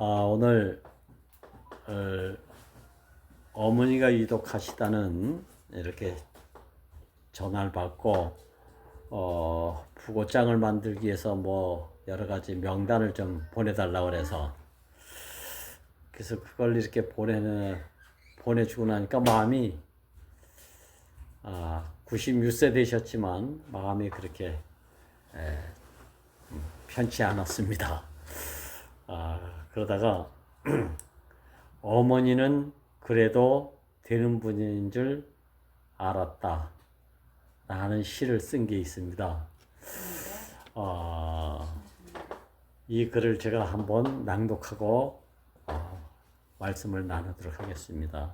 오늘 어머니가 유독하시다는 이렇게 전화를 받고 부고장을 만들기 위해서 뭐 여러 가지 명단을 좀 보내달라고 그래서 그걸 이렇게 보내주고 나니까 마음이 96세 되셨지만 마음이 그렇게 편치 않았습니다. 그러다가 어머니는 그래도 되는 분인 줄 알았다 라는 시를 쓴 게 있습니다. 이 글을 제가 한번 낭독하고 말씀을 나누도록 하겠습니다.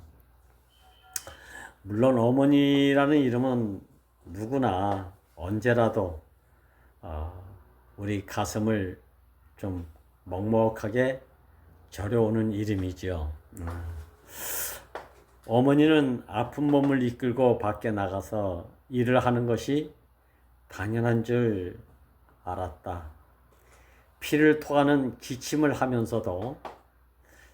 물론 어머니라는 이름은 누구나 언제라도 우리 가슴을 좀 먹먹하게 저려오는 이름이죠. 어머니는 아픈 몸을 이끌고 밖에 나가서 일을 하는 것이 당연한 줄 알았다. 피를 토하는 기침을 하면서도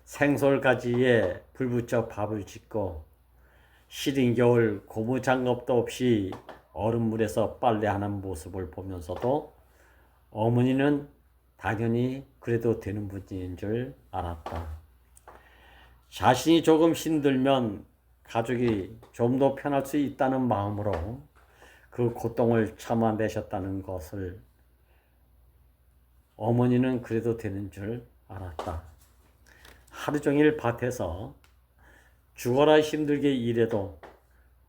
생솔가지에 불 붙여 밥을 짓고 시린 겨울 고무장갑도 없이 얼음물에서 빨래하는 모습을 보면서도 어머니는 당연히 그래도 되는 분인 줄 알았다. 자신이 조금 힘들면 가족이 좀 더 편할 수 있다는 마음으로 그 고통을 참아내셨다는 것을 어머니는 그래도 되는 줄 알았다. 하루 종일 밭에서 죽어라 힘들게 일해도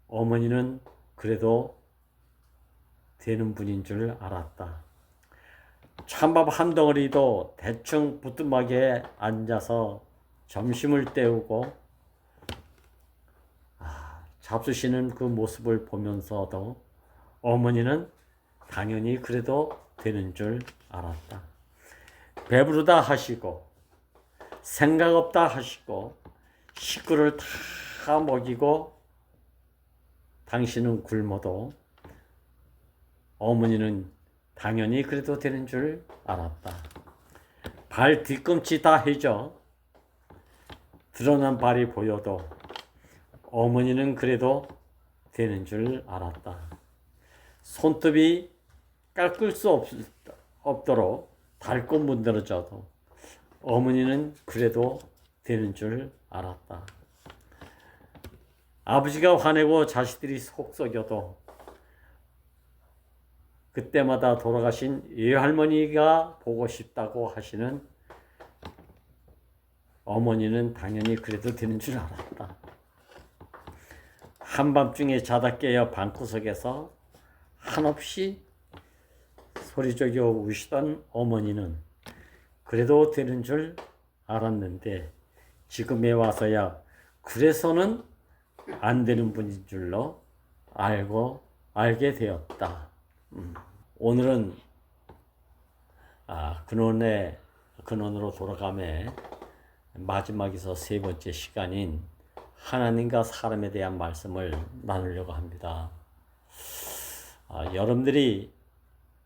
어머니는 그래도 되는 분인 줄 알았다. 찬밥 한 덩어리도 대충 부뚜막에 앉아서 점심을 때우고 잡수시는 그 모습을 보면서도 어머니는 당연히 그래도 되는 줄 알았다. 배부르다 하시고 생각 없다 하시고 식구를 다 먹이고 당신은 굶어도 어머니는 당연히 그래도 되는 줄 알았다. 발 뒤꿈치 다 해져 드러난 발이 보여도 어머니는 그래도 되는 줄 알았다. 손톱이 깎을 수 없도록 닳고 문드러져도 어머니는 그래도 되는 줄 알았다. 아버지가 화내고 자식들이 속 썩여도 그때마다 돌아가신 외할머니가 보고 싶다고 하시는 어머니는 당연히 그래도 되는 줄 알았다. 한밤중에 자다 깨어 방구석에서 한없이 소리저겨 우시던 어머니는 그래도 되는 줄 알았는데 지금에 와서야 그래서는 안 되는 분인 줄로 알게 되었다. 오늘은 근원으로 돌아감의 마지막에서 세 번째 시간인 하나님과 사람에 대한 말씀을 나누려고 합니다. 여러분들이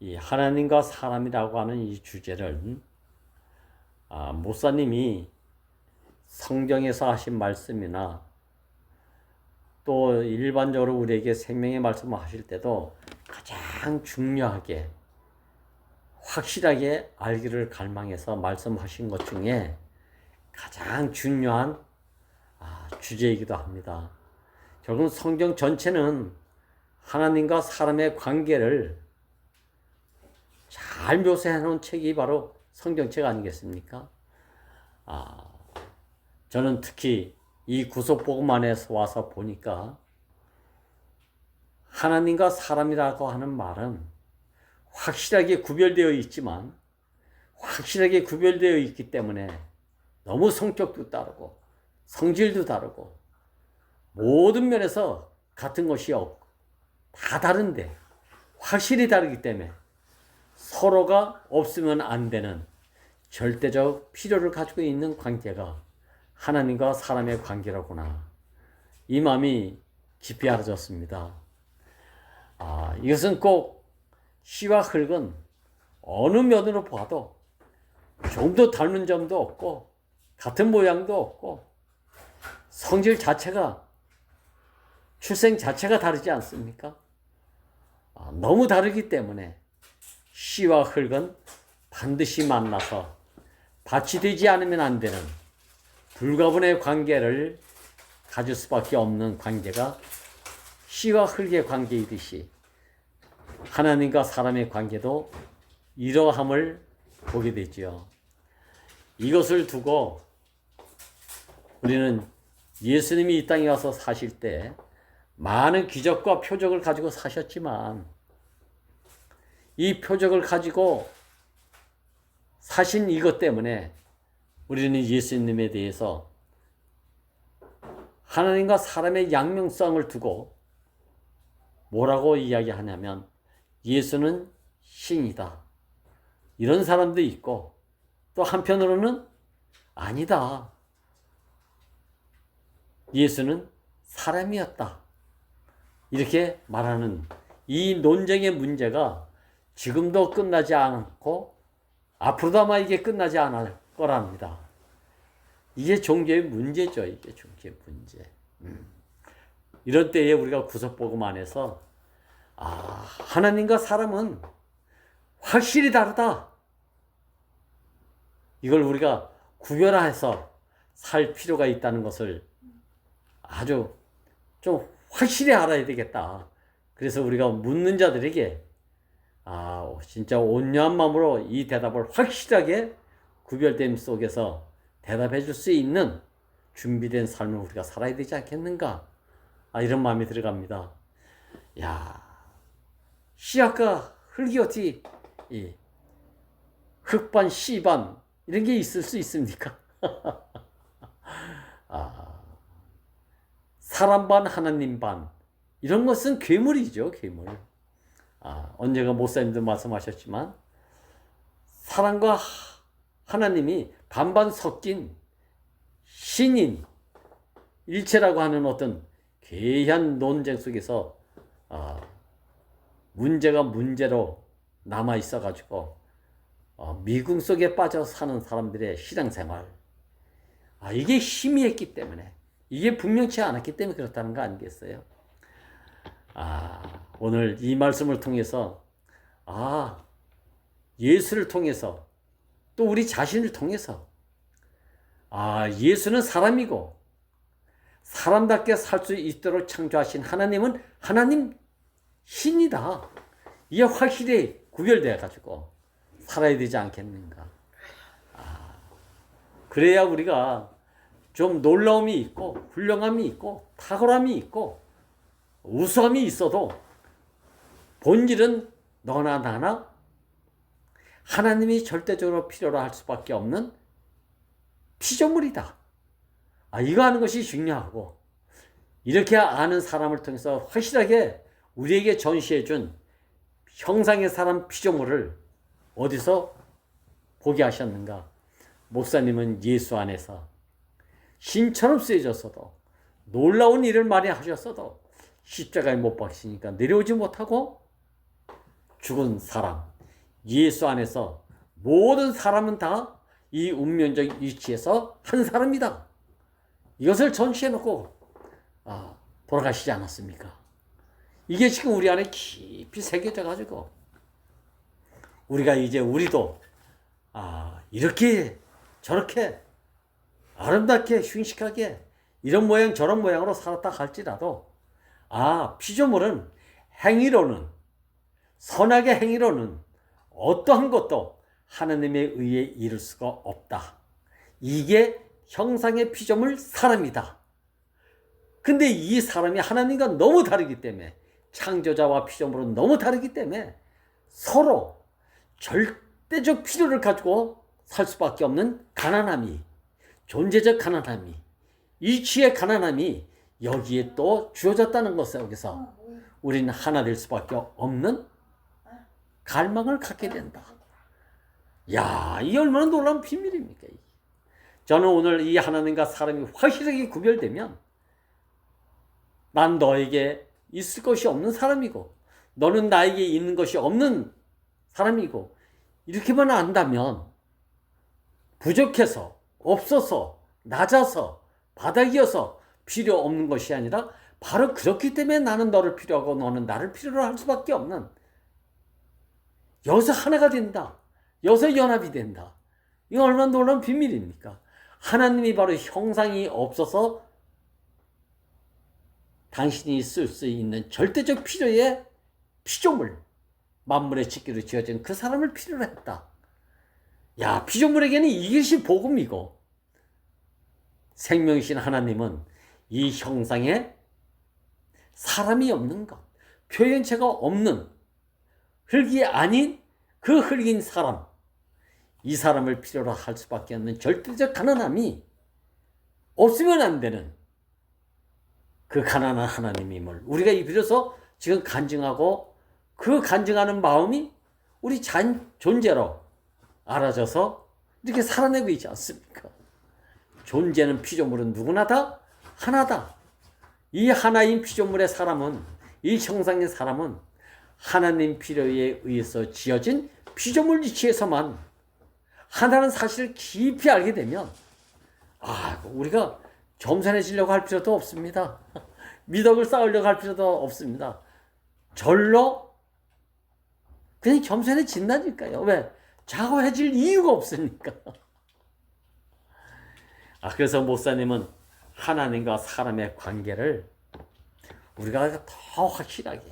이 하나님과 사람이라고 하는 이 주제를 목사님이 성경에서 하신 말씀이나 또 일반적으로 우리에게 생명의 말씀을 하실 때도 가장 중요하게 확실하게 알기를 갈망해서 말씀하신 것 중에 가장 중요한 주제이기도 합니다. 결국 성경 전체는 하나님과 사람의 관계를 잘 묘사해 놓은 책이 바로 성경책 아니겠습니까? 저는 특히 이 구속복음 안에서 와서 보니까 하나님과 사람이라고 하는 말은 확실하게 구별되어 있지만 확실하게 구별되어 있기 때문에 너무 성격도 다르고 성질도 다르고 모든 면에서 같은 것이 없고 다 다른데 확실히 다르기 때문에 서로가 없으면 안 되는 절대적 필요를 가지고 있는 관계가 하나님과 사람의 관계라구나. 이 마음이 깊이 알아졌습니다. 이것은 꼭 씨와 흙은 어느 면으로 봐도 좀 더 닮은 점도 없고 같은 모양도 없고 성질 자체가 출생 자체가 다르지 않습니까? 너무 다르기 때문에 씨와 흙은 반드시 만나서 밭이 되지 않으면 안 되는 불가분의 관계를 가질 수밖에 없는 관계가 씨와 흙의 관계이듯이 하나님과 사람의 관계도 이러함을 보게 되지요. 이것을 두고 우리는 예수님이 이 땅에 와서 사실 때 많은 기적과 표적을 가지고 사셨지만 이 표적을 가지고 사신 이것 때문에 우리는 예수님에 대해서 하나님과 사람의 양면성을 두고 뭐라고 이야기하냐면 예수는 신이다. 이런 사람도 있고 또 한편으로는 아니다. 예수는 사람이었다. 이렇게 말하는 이 논쟁의 문제가 지금도 끝나지 않고 앞으로도 아마 이게 끝나지 않을 거랍니다. 이게 종교의 문제죠. 이게 종교의 문제. 이런 때에 우리가 구속복음 안에서 하나님과 사람은 확실히 다르다. 이걸 우리가 구별해서 살 필요가 있다는 것을 아주 좀 확실히 알아야 되겠다. 그래서 우리가 묻는 자들에게 진짜 온유한 마음으로 이 대답을 확실하게 구별됨 속에서 대답해 줄 수 있는 준비된 삶을 우리가 살아야 되지 않겠는가? 이런 마음이 들어갑니다. 씨앗과 흙이 어찌 흙반 씨반 이런 게 있을 수 있습니까? 사람 반 하나님 반 이런 것은 괴물이죠. 괴물. 언제가 목사님도 말씀하셨지만 사람과 하나님이 반반 섞인 신인 일체라고 하는 어떤 괴이한 논쟁 속에서 문제가 문제로 남아 있어 가지고 미궁 속에 빠져 사는 사람들의 신앙생활 이게 희미했기 때문에 이게 분명치 않았기 때문에 그렇다는 거 아니겠어요? 오늘 이 말씀을 통해서 예수를 통해서 또 우리 자신을 통해서 예수는 사람이고 사람답게 살 수 있도록 창조하신 하나님은 하나님 신이다. 이게 확실히 구별되어 가지고 살아야 되지 않겠는가. 그래야 우리가 좀 놀라움이 있고 훌륭함이 있고 탁월함이 있고 우수함이 있어도 본질은 너나 나나 하나님이 절대적으로 필요로 할 수밖에 없는 피조물이다. 이거 하는 것이 중요하고 이렇게 아는 사람을 통해서 확실하게 우리에게 전시해 준 형상의 사람 피조물을 어디서 보게 하셨는가? 목사님은 예수 안에서 신처럼 쓰여졌어도 놀라운 일을 많이 하셨어도 십자가에 못 박히시니까 내려오지 못하고 죽은 사람 예수 안에서 모든 사람은 다 이 운명적 위치에서 한 사람이다. 이것을 전시해 놓고 돌아가시지 않았습니까? 이게 지금 우리 안에 깊이 새겨져 가지고 우리가 이제 우리도 이렇게 저렇게 아름답게 흉식하게 이런 모양 저런 모양으로 살았다 할지라도 피조물은 행위로는 선하게 행위로는 어떠한 것도 하나님에 의해 이룰 수가 없다. 이게 형상의 피조물 사람이다. 근데 이 사람이 하나님과 너무 다르기 때문에 창조자와 피조물은 너무 다르기 때문에 서로 절대적 필요를 가지고 살 수밖에 없는 가난함이 존재적 가난함이 이치의 가난함이 여기에 또 주어졌다는 것에 여기서 우리는 하나 될 수밖에 없는 갈망을 갖게 된다. 이 얼마나 놀라운 비밀입니까? 저는 오늘 이 하나님과 사람이 확실하게 구별되면 난 너에게 있을 것이 없는 사람이고 너는 나에게 있는 것이 없는 사람이고 이렇게만 안다면 부족해서 없어서, 낮아서, 바닥이어서 필요 없는 것이 아니라 바로 그렇기 때문에 나는 너를 필요하고 너는 나를 필요로 할 수밖에 없는, 여기서 하나가 된다. 여기서 연합이 된다. 이거 얼마나 놀라운 비밀입니까? 하나님이 바로 형상이 없어서 당신이 쓸 수 있는 절대적 필요의 피조물, 만물의 짓기로 지어진 그 사람을 필요로 했다. 야, 피조물에게는 이것이 복음이고, 생명이신 하나님은 이 형상에 사람이 없는 것, 표현체가 없는 흙이 아닌 그 흙인 사람, 이 사람을 필요로 할 수밖에 없는 절대적 가난함이 없으면 안 되는 그 가난한 하나님임을 우리가 비로소 지금 간증하고, 그 간증하는 마음이 우리 존재로 알아져서 이렇게 살아내고 있지 않습니까? 존재는 피조물은 누구나 다 하나다. 이 하나인 피조물의 사람은, 이 형상의 사람은 하나님 필요에 의해서 지어진 피조물 이치에서만 하나는 사실을 깊이 알게 되면, 우리가 겸손해지려고 할 필요도 없습니다. 미덕을 쌓으려고 할 필요도 없습니다. 절로 그냥 겸손해진다니까요. 왜? 자고해질 이유가 없으니까. 그래서 목사님은 하나님과 사람의 관계를 우리가 더 확실하게,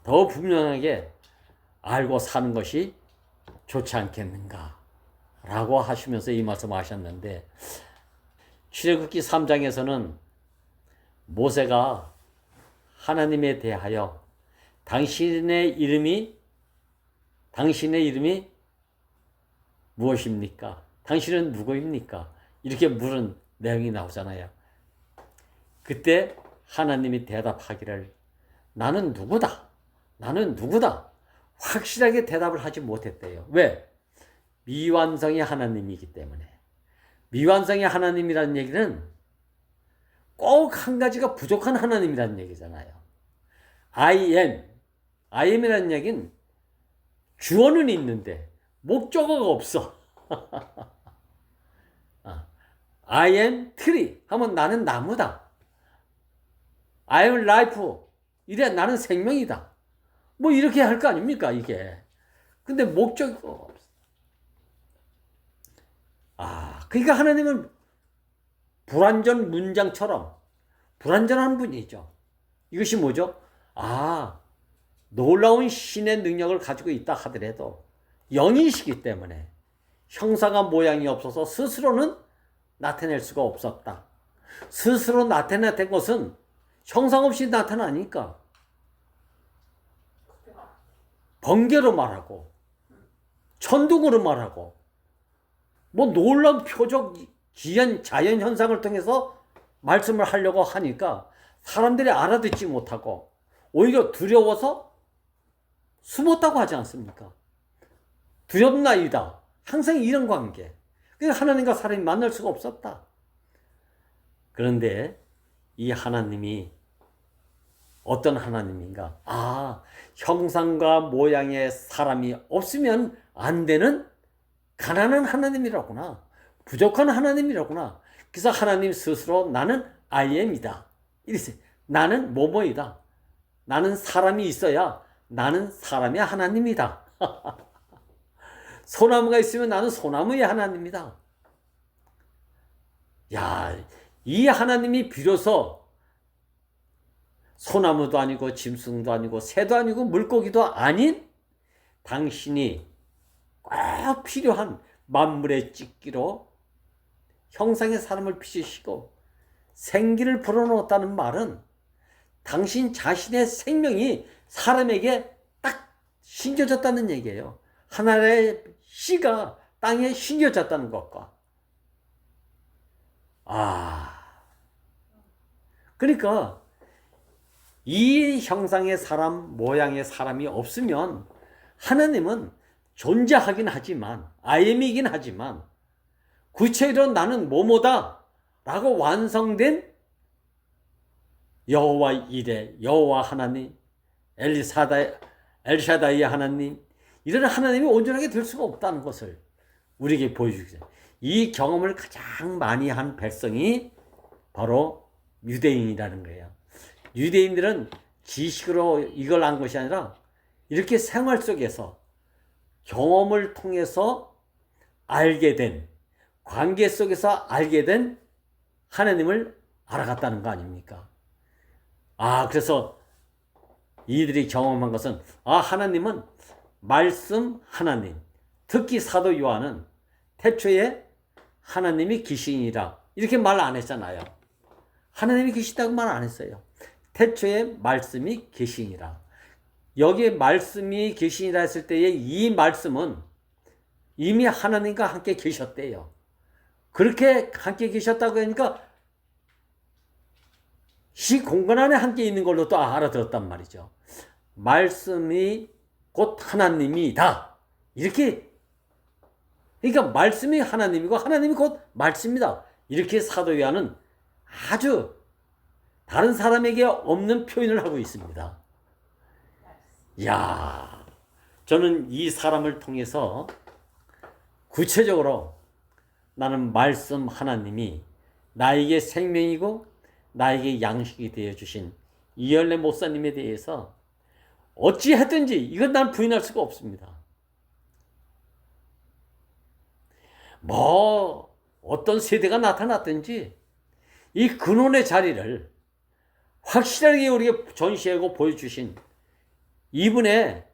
더 분명하게 알고 사는 것이 좋지 않겠는가 라고 하시면서 이 말씀 하셨는데, 출애굽기 3장에서는 모세가 하나님에 대하여 당신의 이름이 무엇입니까? 당신은 누구입니까? 이렇게 물은 내용이 나오잖아요. 그때 하나님이 대답하기를 나는 누구다. 확실하게 대답을 하지 못했대요. 왜? 미완성의 하나님이기 때문에. 미완성의 하나님이라는 얘기는 꼭 한 가지가 부족한 하나님이라는 얘기잖아요. I am이라는 얘기는 주어는 있는데 목적어가 없어. I am tree 하면 나는 나무다. I am life 이래 나는 생명이다. 뭐 이렇게 할 거 아닙니까 이게. 근데 목적어가 없어. 그러니까 하나님은 불완전 문장처럼 불완전한 분이죠. 이것이 뭐죠? 놀라운 신의 능력을 가지고 있다 하더라도 영이시기 때문에 형상과 모양이 없어서 스스로는 나타낼 수가 없었다. 스스로 나타낸 것은 형상 없이 나타나니까 번개로 말하고 천둥으로 말하고 뭐 놀라운 표적 기현 자연 현상을 통해서 말씀을 하려고 하니까 사람들이 알아듣지 못하고 오히려 두려워서 숨었다고 하지 않습니까? 두렵나이다. 항상 이런 관계. 그러니까 하나님과 사람이 만날 수가 없었다. 그런데 이 하나님이 어떤 하나님인가? 형상과 모양의 사람이 없으면 안 되는 가난한 하나님이라구나. 부족한 하나님이라구나. 그래서 하나님 스스로 나는 I am이다. 이랬어요. 나는 뭐뭐이다. 나는 사람이 있어야 나는 사람의 하나님이다. 소나무가 있으면 나는 소나무의 하나님이다. 이 하나님이 비로소 소나무도 아니고 짐승도 아니고 새도 아니고 물고기도 아닌 당신이 꼭 필요한 만물의 찢기로 형상의 사람을 빚으시고 생기를 불어넣었다는 말은 당신 자신의 생명이 사람에게 딱 심겨졌다는 얘기예요. 하나의 씨가 땅에 심겨졌다는 것과. 그러니까 이 형상의 사람, 모양의 사람이 없으면 하나님은 존재하긴 하지만, I am이긴 하지만 구체적으로 나는 뭐뭐다 라고 완성된 여호와 이레, 여호와 하나님, 엘샤다이의 하나님, 이런 하나님이 온전하게 될 수가 없다는 것을 우리에게 보여주기 전에 이 경험을 가장 많이 한 백성이 바로 유대인이라는 거예요. 유대인들은 지식으로 이걸 안 것이 아니라 이렇게 생활 속에서 경험을 통해서 알게 된, 관계 속에서 알게 된 하나님을 알아갔다는 거 아닙니까? 그래서 이들이 경험한 것은 하나님은 말씀 하나님, 특히 사도 요한은 태초에 하나님이 계시니라 이렇게 말 안 했잖아요. 하나님이 계시다고 말 안 했어요. 태초에 말씀이 계시니라. 여기에 말씀이 계시니라 했을 때에 이 말씀은 이미 하나님과 함께 계셨대요. 그렇게 함께 계셨다고 하니까 이 공간 안에 함께 있는 걸로 또 알아들었단 말이죠. 말씀이 곧 하나님이다. 이렇게, 그러니까 말씀이 하나님이고 하나님이 곧 말씀이다. 이렇게 사도 요한은 아주 다른 사람에게 없는 표현을 하고 있습니다. 이야, 저는 이 사람을 통해서 구체적으로 나는 말씀 하나님이 나에게 생명이고 나에게 양식이 되어주신 이열레 목사님에 대해서 어찌했든지 이건 난 부인할 수가 없습니다. 어떤 세대가 나타났든지 이 근원의 자리를 확실하게 우리에게 전시하고 보여주신 이분의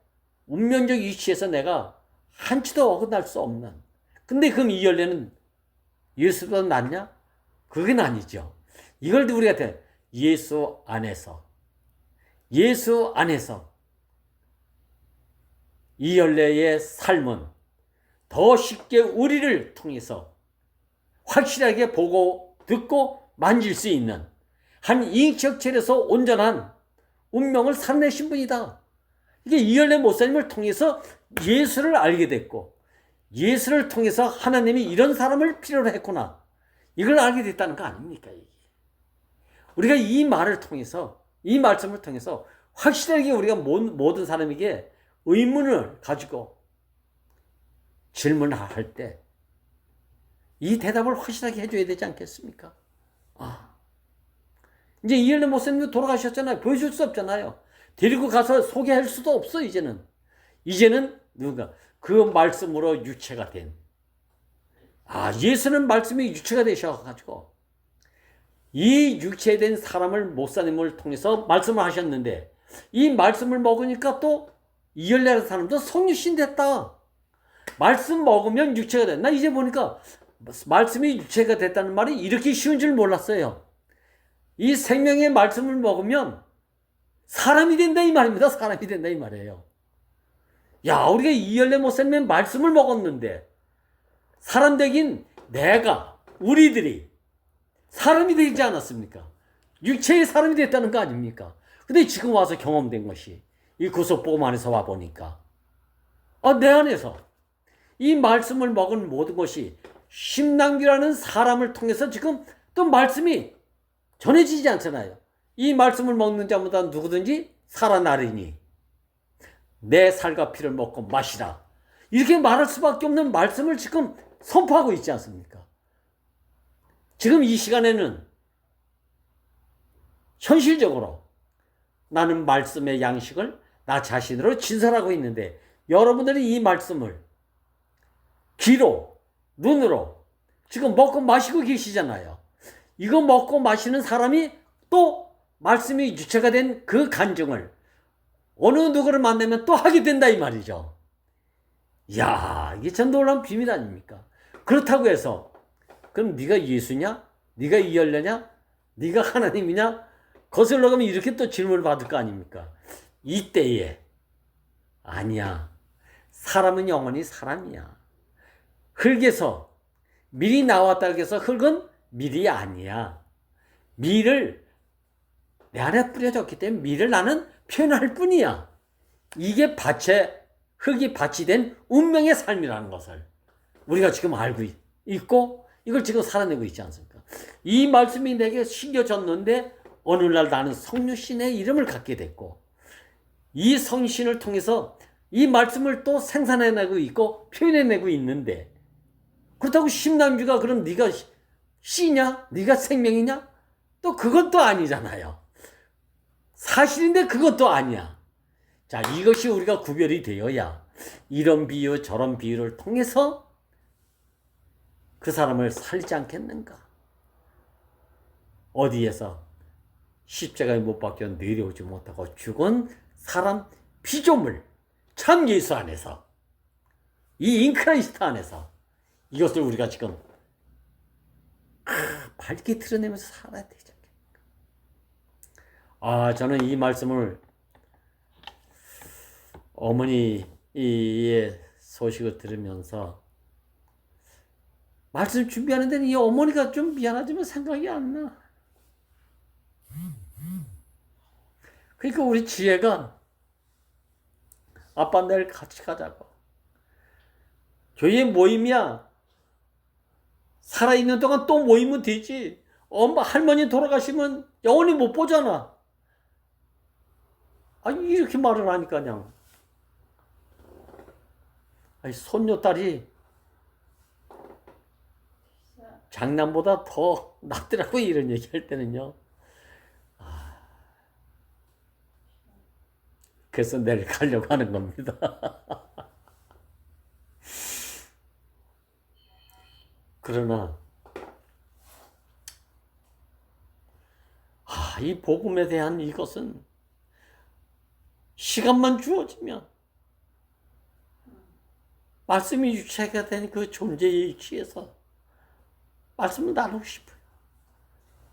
운명적 위치에서 내가 한치도 어긋날 수 없는, 근데 그럼 이열레는 예수보다 낫냐? 그건 아니죠. 이걸 우리가 예수 안에서 이열레의 삶은 더 쉽게 우리를 통해서 확실하게 보고 듣고 만질 수 있는 한 인격 체에서 온전한 운명을 살아내신 분이다. 이게 이열레 목사님을 통해서 예수를 알게 됐고, 예수를 통해서 하나님이 이런 사람을 필요로 했구나, 이걸 알게 됐다는 거 아닙니까? 우리가 이 말을 통해서, 이 말씀을 통해서 확실하게 우리가 모든 사람에게 의문을 가지고 질문할 때 이 대답을 확실하게 해줘야 되지 않겠습니까? 이제 이열레 목사님도 돌아가셨잖아요. 보여줄 수 없잖아요. 데리고 가서 소개할 수도 없어. 이제는 누가 그 말씀으로 유체가 된, 예수는 말씀이 유체가 되셔가지고 이 유체된 사람을 목사님을 통해서 말씀을 하셨는데, 이 말씀을 먹으니까 또 이열레라는 사람도 성육신 됐다. 말씀 먹으면 유체가 됐다. 나 이제 보니까 말씀이 유체가 됐다는 말이 이렇게 쉬운 줄 몰랐어요. 이 생명의 말씀을 먹으면 사람이 된다 이 말입니다. 사람이 된다 이 말이에요. 우리가 이열레 목사님의 말씀을 먹었는데 사람 되긴 우리들이 사람이 되지 않았습니까? 육체의 사람이 됐다는 거 아닙니까? 근데 지금 와서 경험된 것이 이 구속복음 안에서 와보니까 내 안에서 이 말씀을 먹은 모든 것이 심랑규라는 사람을 통해서 지금 또 말씀이 전해지지 않잖아요. 이 말씀을 먹는 자마다 누구든지 살아나리니 내 살과 피를 먹고 마시라, 이렇게 말할 수밖에 없는 말씀을 지금 선포하고 있지 않습니까? 지금 이 시간에는 현실적으로 나는 말씀의 양식을 나 자신으로 진설하고 있는데, 여러분들이 이 말씀을 귀로, 눈으로 지금 먹고 마시고 계시잖아요. 이거 먹고 마시는 사람이 또 말씀이 유체가 된 그 간증을 어느 누구를 만나면 또 하게 된다 이 말이죠. 이게 참 놀라운 비밀 아닙니까? 그렇다고 해서 그럼 네가 예수냐? 네가 이열레냐? 네가 하나님이냐? 거슬러 가면 이렇게 또 질문을 받을 거 아닙니까? 이때에 아니야. 사람은 영원히 사람이야. 흙에서 밀이 나왔다고 해서 흙은 밀이 아니야. 밀을 내 안에 뿌려졌기 때문에 밀을 나는 표현할 뿐이야. 이게 흙이 밭이 된 운명의 삶이라는 것을 우리가 지금 알고 있고 이걸 지금 살아내고 있지 않습니까? 이 말씀이 내게 심겨졌는데 어느 날 나는 성육신의 이름을 갖게 됐고, 이 성신을 통해서 이 말씀을 또 생산해내고 있고 표현해내고 있는데, 그렇다고 심남주가 그럼 네가 씨냐? 네가 생명이냐? 또 그것도 아니잖아요. 사실인데 그것도 아니야. 자, 이것이 우리가 구별이 되어야 이런 비유 저런 비유를 통해서 그 사람을 살지 않겠는가? 어디에서 십자가에 못 박혀 내려오지 못하고 죽은 사람 피조물 참 예수 안에서, 이 인크라이스트 안에서 이것을 우리가 지금 밝게 드러내면서 살아야 되죠. 저는 이 말씀을 어머니의 소식을 들으면서 말씀 준비하는데 이 어머니가 좀 미안하지만 생각이 안 나. 그러니까 우리 지혜가 아빠 내일 같이 가자고. 교회 모임이야. 살아있는 동안 또 모이면 되지. 엄마 할머니 돌아가시면 영원히 못 보잖아. 이렇게 말을 하니까 그냥 손녀딸이 장남보다 더 낫더라고. 이런 얘기할 때는요. 그래서 내일 가려고 하는 겁니다. 그러나 이 복음에 대한 이것은 시간만 주어지면 말씀이 유체가 된 그 존재의 위치에서 말씀을 나누고 싶어요.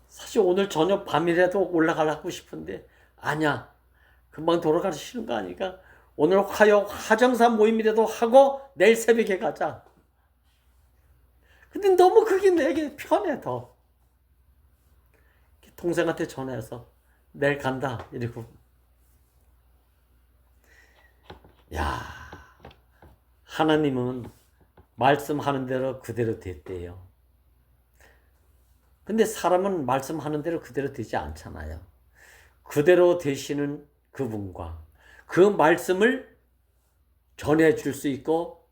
사실 오늘 저녁 밤이라도 올라가려고 싶은데 아니야. 금방 돌아가시는 거 아니까 오늘 화정사 모임이라도 하고 내일 새벽에 가자. 근데 너무 그게 내게 편해 더. 동생한테 전화해서 내일 간다 이러고. 야, 하나님은 말씀하는 대로 그대로 됐대요. 근데 사람은 말씀하는 대로 그대로 되지 않잖아요. 그대로 되시는 그분과 그 말씀을 전해줄 수 있고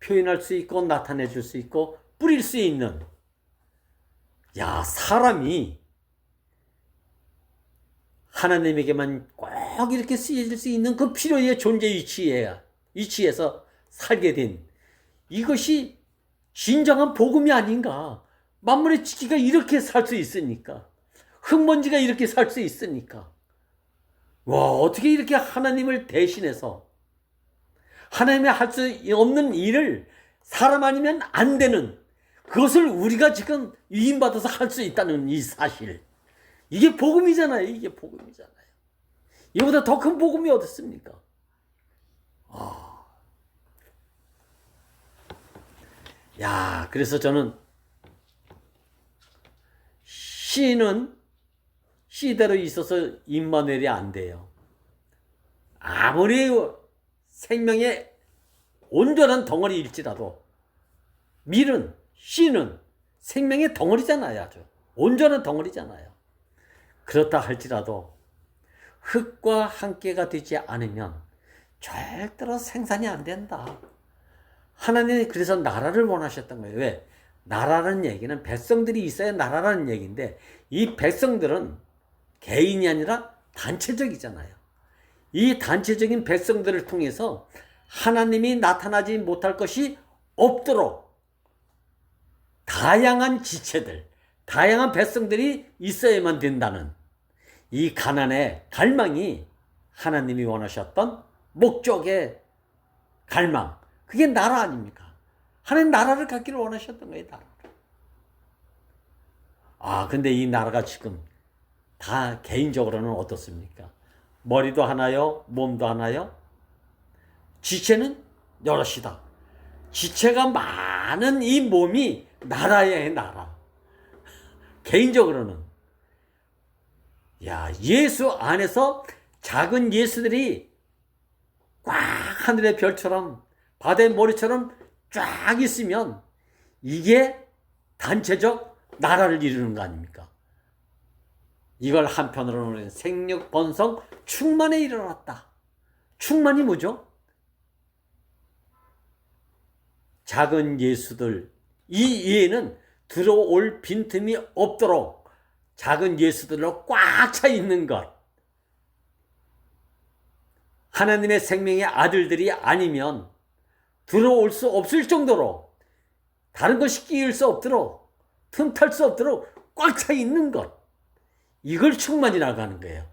표현할 수 있고 나타내줄 수 있고 뿌릴 수 있는, 사람이 하나님에게만 꼭 이렇게 쓰여질 수 있는 그 필요의 존재 위치에서 살게 된 이것이 진정한 복음이 아닌가. 만물의 지기가 이렇게 살 수 있으니까, 흙먼지가 이렇게 살 수 있으니까, 어떻게 이렇게 하나님을 대신해서 하나님이 할 수 없는 일을 사람 아니면 안 되는 그것을 우리가 지금 위임받아서 할 수 있다는 이 사실, 이게 복음이잖아요. 이게 복음이잖아요. 이보다 더 큰 복음이 어디 있습니까? 그래서 저는 씨는 씨대로 있어서 임마누엘이 안 돼요. 아무리 생명의 온전한 덩어리일지라도 씨는 생명의 덩어리잖아요. 아주 온전한 덩어리잖아요. 그렇다 할지라도 흙과 함께가 되지 않으면 절대로 생산이 안 된다. 하나님이 그래서 나라를 원하셨던 거예요. 왜? 나라라는 얘기는 백성들이 있어야 나라라는 얘기인데, 이 백성들은 개인이 아니라 단체적이잖아요. 이 단체적인 백성들을 통해서 하나님이 나타나지 못할 것이 없도록 다양한 지체들, 다양한 백성들이 있어야만 된다는 이 가난의 갈망이 하나님이 원하셨던 목적의 갈망, 그게 나라 아닙니까? 하나님 나라를 갖기를 원하셨던 거예요. 나라를. 근데 이 나라가 지금 다 개인적으로는 어떻습니까? 머리도 하나요? 몸도 하나요? 지체는 여럿이다. 지체가 많은 이 몸이 나라의 나라. 개인적으로는 예수 안에서 작은 예수들이 꽉 하늘의 별처럼 바다의 모래처럼 쫙 있으면 이게 단체적 나라를 이루는 거 아닙니까? 이걸 한편으로는 생육 번성 충만에 일어났다. 충만이 뭐죠? 작은 예수들, 이 이해는 들어올 빈틈이 없도록 작은 예수들로 꽉 차 있는 것. 하나님의 생명의 아들들이 아니면 들어올 수 없을 정도로 다른 것이 끼일 수 없도록 틈탈 수 없도록 꽉 차 있는 것. 이걸 충만히 나가는 거예요.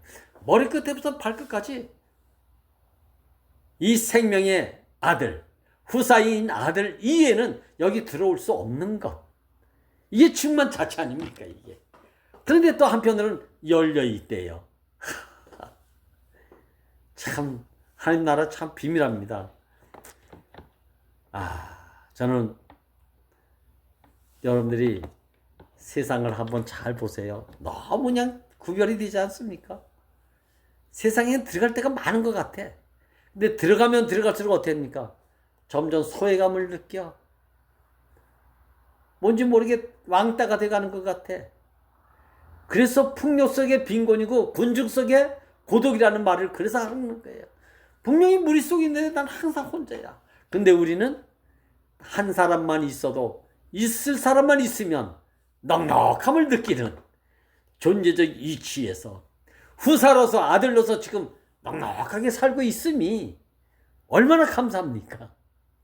머리끝부터 발끝까지 이 생명의 아들, 후사인 아들 이외에는 여기 들어올 수 없는 것. 이게 충만 자체 아닙니까 이게. 그런데 또 한편으로는 열려 있대요. 참 하나님 나라 참 비밀합니다. 저는 여러분들이 세상을 한번 잘 보세요. 너무 그냥 구별이 되지 않습니까? 세상에 들어갈 때가 많은 것 같아. 근데 들어가면 들어갈수록 어떻게 됩니까? 점점 소외감을 느껴. 뭔지 모르게 왕따가 돼가는 것 같아. 그래서 풍요 속에 빈곤이고 군중 속에 고독이라는 말을 그래서 하는 거예요. 분명히 무리 속에 있는데 난 항상 혼자야. 근데 우리는 한 사람만 있어도 있을 사람만 있으면 넉넉함을 느끼는 존재적 이치에서 후사로서 아들로서 지금 넉넉하게 살고 있음이 얼마나 감사합니까?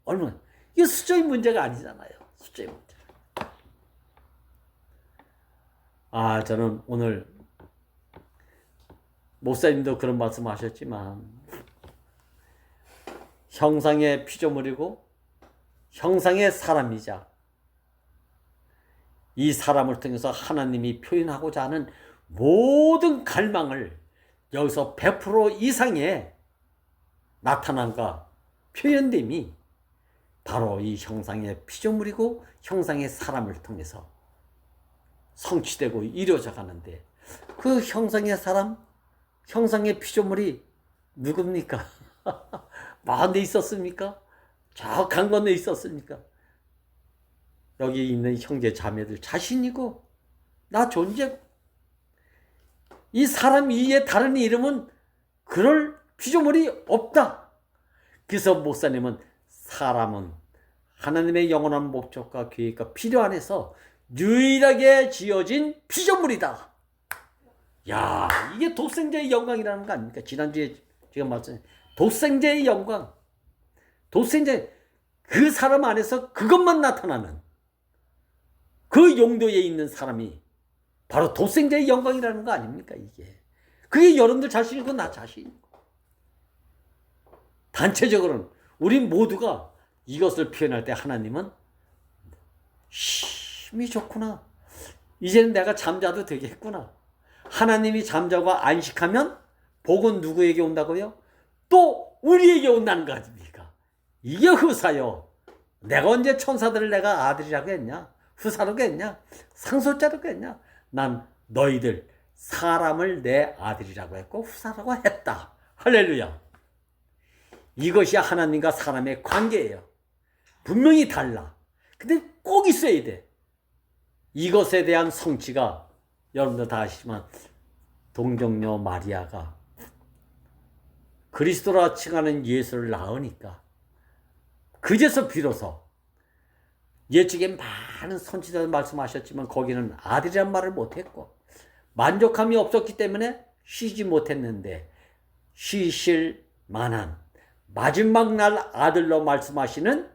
얼마나. 이게 숫자의 문제가 아니잖아요. 숫자의 문제. 저는 오늘 목사님도 그런 말씀 하셨지만 형상의 피조물이고 형상의 사람이자 이 사람을 통해서 하나님이 표현하고자 하는 모든 갈망을 여기서 100% 이상의 나타남과 표현됨이 바로 이 형상의 피조물이고 형상의 사람을 통해서 성취되고 이루어져 가는데 그 형상의 사람, 형상의 피조물이 누굽니까? 먼 데 있었습니까? 저 강 건너에 있었습니까? 여기 있는 형제 자매들 자신이고 나 존재고 이 사람 이외에 다른 이름은 그럴 피조물이 없다. 그래서 목사님은 사람은 하나님의 영원한 목적과 계획과 필요 안에서 유일하게 지어진 피조물이다. 야, 이게 독생자의 영광이라는 거 아닙니까? 지난주에 제가 말씀드린 독생자의 영광. 독생자, 그 사람 안에서 그것만 나타나는 그 용도에 있는 사람이 바로 독생자의 영광이라는 거 아닙니까? 이게. 그게 여러분들 자신이고 나 자신이고. 단체적으로는 우리 모두가 이것을 표현할 때 하나님은 힘이 좋구나. 이제는 내가 잠자도 되겠구나. 하나님이 잠자고 안식하면 복은 누구에게 온다고요? 또 우리에게 온다는 거 아닙니까? 이게 후사요. 내가 언제 천사들을 내가 아들이라고 했냐? 후사라고 했냐? 상속자라고 했냐? 난 너희들 사람을 내 아들이라고 했고 후사라고 했다. 할렐루야. 이것이 하나님과 사람의 관계예요. 분명히 달라. 근데 꼭 있어야 돼. 이것에 대한 성취가 여러분들 다 아시지만 동정녀 마리아가 그리스도라 칭하는 예수를 낳으니까 그제서 비로소 옛적에 많은 선지자들 말씀하셨지만 거기는 아들이란 말을 못했고 만족함이 없었기 때문에 쉬지 못했는데 쉬실 만한 마지막 날 아들로 말씀하시는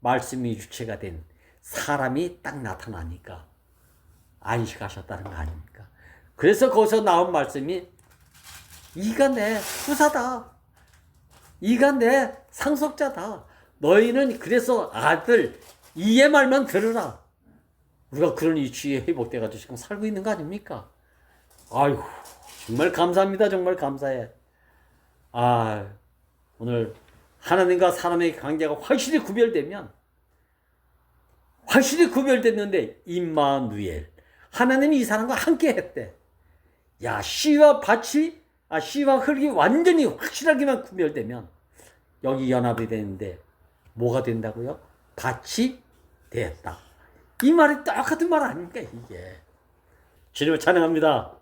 말씀이 주체가 된 사람이 딱 나타나니까 안식하셨다는 거 아닙니까? 그래서 거기서 나온 말씀이 이가 내 후사다. 이가 내 상속자다. 너희는 그래서 아들 이의 말만 들으라. 우리가 그런 이치에 회복돼가지고 지금 살고 있는 거 아닙니까? 아이고 정말 감사합니다. 정말 감사해. 오늘 하나님과 사람의 관계가 확실히 구별됐는데 임마누엘 하나님이 이 사람과 함께 했대. 야, 씨와 흙이 완전히 확실하게만 구별되면 여기 연합이 되는데 뭐가 된다고요? 밭이 되었다. 이 말이 똑같은 말 아닙니까 이게. 주님을 찬양합니다.